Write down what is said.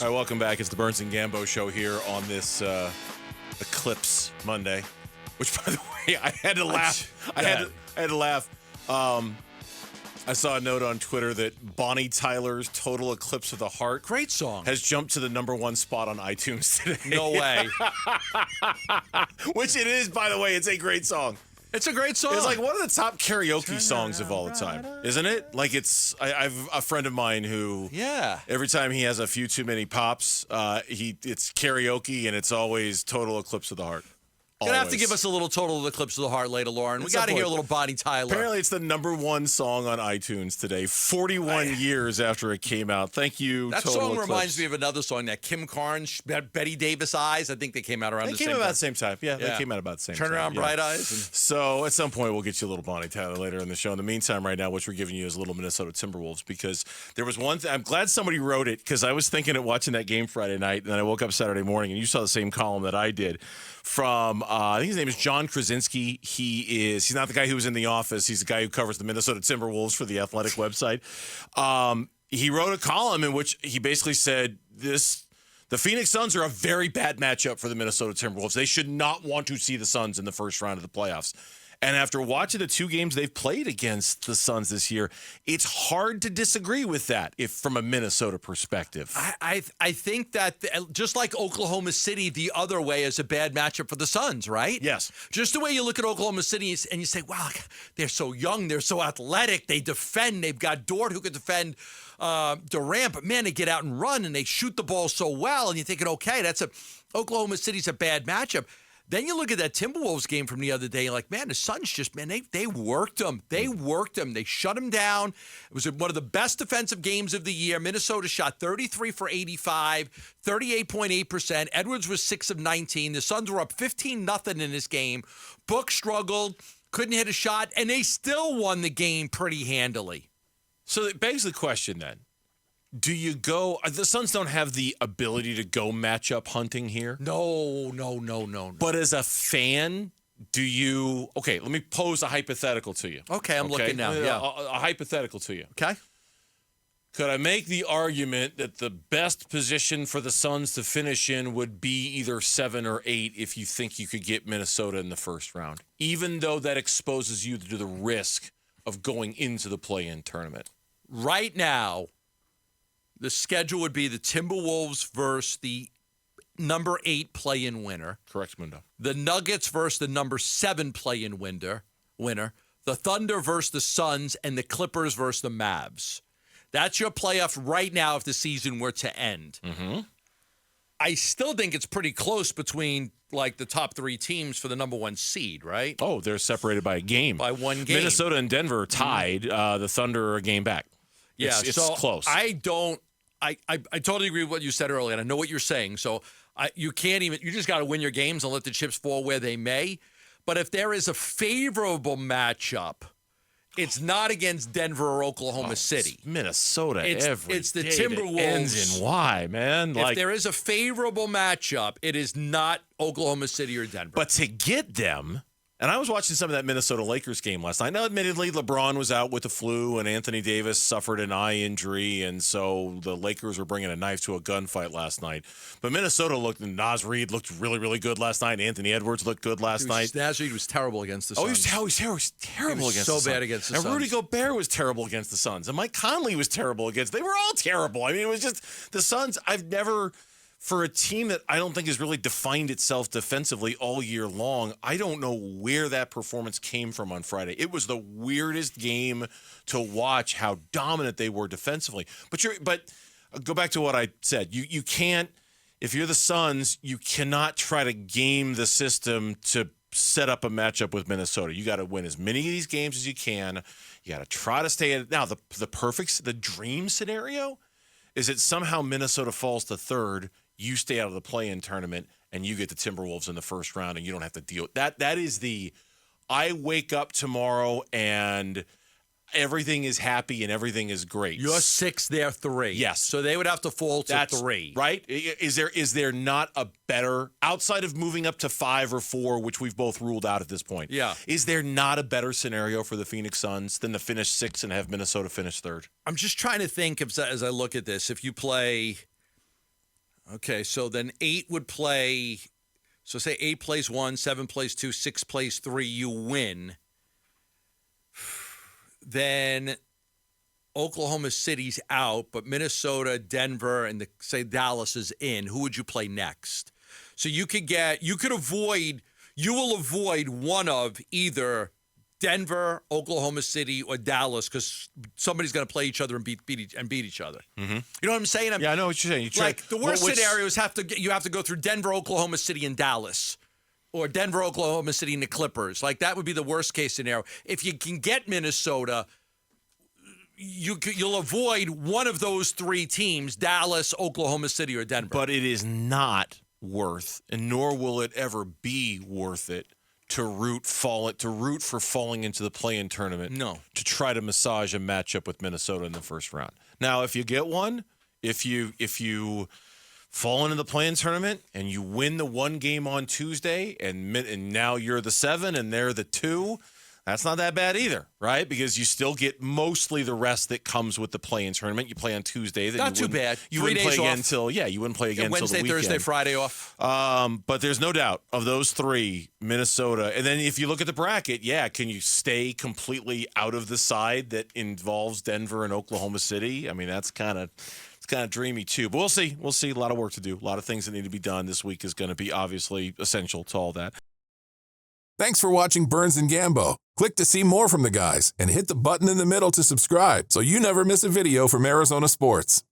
All right, welcome back. It's the Burns and Gambo show here on this Eclipse Monday, which, by the way, I had to laugh. I had to laugh. I saw a note on Twitter that Bonnie Tyler's Total Eclipse of the Heart, great song, has jumped to the #1 spot on iTunes today. No way. Which it is, by the way. It's a great song. It's a great song. It's like one of the top karaoke songs of all the time, isn't it? Like I've a friend of mine who, every time he has a few too many pops, it's karaoke and it's always Total Eclipse of the Heart. You're going to have to give us a little Total Eclipse of the Heart later, Lauren. We got to hear a little Bonnie Tyler. Apparently, it's the #1 song on iTunes today, 41 years after it came out. Thank you, That Total song Eclipse. reminds me of another song, that Kim Carnes, Betty Davis Eyes. I think they came out around the same time. They came out about the same time. Yeah, they came out about the same time. Turn around, Bright Eyes. So at some point, we'll get you a little Bonnie Tyler later in the show. In the meantime, right now, what we're giving you is a little Minnesota Timberwolves, because there was one thing. I'm glad somebody wrote it, because I was thinking of watching that game Friday night, and then I woke up Saturday morning, and you saw the same column that I did from, I think his name is John Krasinski. He's not the guy who was in The Office. He's the guy who covers the Minnesota Timberwolves for the Athletic website. He wrote a column in which he basically said the Phoenix Suns are a very bad matchup for the Minnesota Timberwolves. They should not want to see the Suns in the first round of the playoffs. And after watching the 2 games they've played against the Suns this year, it's hard to disagree with that from a Minnesota perspective. I think that just like Oklahoma City, the other way is a bad matchup for the Suns, right? Yes. Just the way you look at Oklahoma City and you say, wow, they're so young, they're so athletic, they defend, they've got Dort who can defend Durant, but man, they get out and run and they shoot the ball so well, and you're thinking, okay, Oklahoma City's a bad matchup. Then you look at that Timberwolves game from the other day, like, man, the Suns just, man, they worked them. They worked them. They shut them down. It was one of the best defensive games of the year. Minnesota shot 33 for 85, 38.8%. Edwards was 6 of 19. The Suns were up 15-0 in this game. Book struggled, couldn't hit a shot, and they still won the game pretty handily. So it begs the question then. Do you go – the Suns don't have the ability to go matchup hunting here? No. But as a fan, do you – okay, let me pose a hypothetical to you. Okay, I'm looking now. Yeah. A hypothetical to you. Okay. Could I make the argument that the best position for the Suns to finish in would be either 7 or 8 if you think you could get Minnesota in the first round, even though that exposes you to the risk of going into the play-in tournament? Right now – the schedule would be the Timberwolves versus the #8 play-in winner. Correct, Mundo. The Nuggets versus the #7 play-in winner. The Thunder versus the Suns, and the Clippers versus the Mavs. That's your playoff right now if the season were to end. Mm-hmm. I still think it's pretty close between like the top 3 teams for the #1 seed, right? Oh, they're separated by a game. By 1 game. Minnesota and Denver are tied. The Thunder are a game back. It's close. I totally agree with what you said earlier, and I know what you're saying. So you just got to win your games and let the chips fall where they may. But if there is a favorable matchup, it's not against Denver or Oklahoma City. It's Minnesota. It's the Timberwolves. Ends in Y, man. If there is a favorable matchup, it is not Oklahoma City or Denver. But to get them. And I was watching some of that Minnesota Lakers game last night. Now, admittedly, LeBron was out with the flu, and Anthony Davis suffered an eye injury, and so the Lakers were bringing a knife to a gunfight last night. But Minnesota Naz Reid looked really, really good last night. Anthony Edwards looked good last night. Naz Reid was terrible against the Suns. Oh, he was terrible against the Suns. So bad against the Suns. And Rudy Gobert was terrible against the Suns. And Mike Conley was terrible against. They were all terrible. I mean, it was just the Suns. I've never... For a team that I don't think has really defined itself defensively all year long, I don't know where that performance came from on Friday. It was the weirdest game to watch how dominant they were defensively. But go back to what I said. You can't, if you're the Suns, you cannot try to game the system to set up a matchup with Minnesota. You got to win as many of these games as you can. You got to try to stay at it. Now, the dream scenario is that somehow Minnesota falls to 3rd. You stay out of the play-in tournament, and you get the Timberwolves in the first round, and you don't have to deal. That is I wake up tomorrow, and everything is happy, and everything is great. You're 6, they're 3. Yes. So they would have to fall to 3. Right? Is there not a better, outside of moving up to 5 or 4, which we've both ruled out at this point, is there not a better scenario for the Phoenix Suns than to finish 6th and have Minnesota finish 3rd? I'm just trying to think, as I look at this, if you play... Okay, so then 8 would play. So say 8 plays 1, 7 plays 2, 6 plays 3, you win. Then Oklahoma City's out, but Minnesota, Denver, and say Dallas is in. Who would you play next? So you will avoid one of either Denver, Oklahoma City, or Dallas because somebody's going to play each other and beat each other. Mm-hmm. You know what I'm saying? I know what you're saying. The worst scenarios you have to go through Denver, Oklahoma City, and Dallas, or Denver, Oklahoma City, and the Clippers. Like that would be the worst case scenario. If you can get Minnesota, you'll avoid one of those 3 teams: Dallas, Oklahoma City, or Denver. But it is not worth, and nor will it ever be worth it, to root for falling into the play-in tournament. No. To try to massage a matchup with Minnesota in the first round. Now, if you get one, if you fall into the play-in tournament and you win the one game on Tuesday, and now you're the 7 and they're the 2. That's not that bad either, right? Because you still get mostly the rest that comes with the play-in tournament. You play on Tuesday. Then not too bad. You 3 wouldn't days play off. again until you wouldn't play again until the Wednesday, weekend. Thursday, Friday off. But there's no doubt of those 3, Minnesota. And then if you look at the bracket, can you stay completely out of the side that involves Denver and Oklahoma City? I mean, it's kind of dreamy too. But we'll see. We'll see. A lot of work to do. A lot of things that need to be done. This week is going to be obviously essential to all that. Thanks for watching Burns and Gambo. Click to see more from the guys and hit the button in the middle to subscribe so you never miss a video from Arizona sports.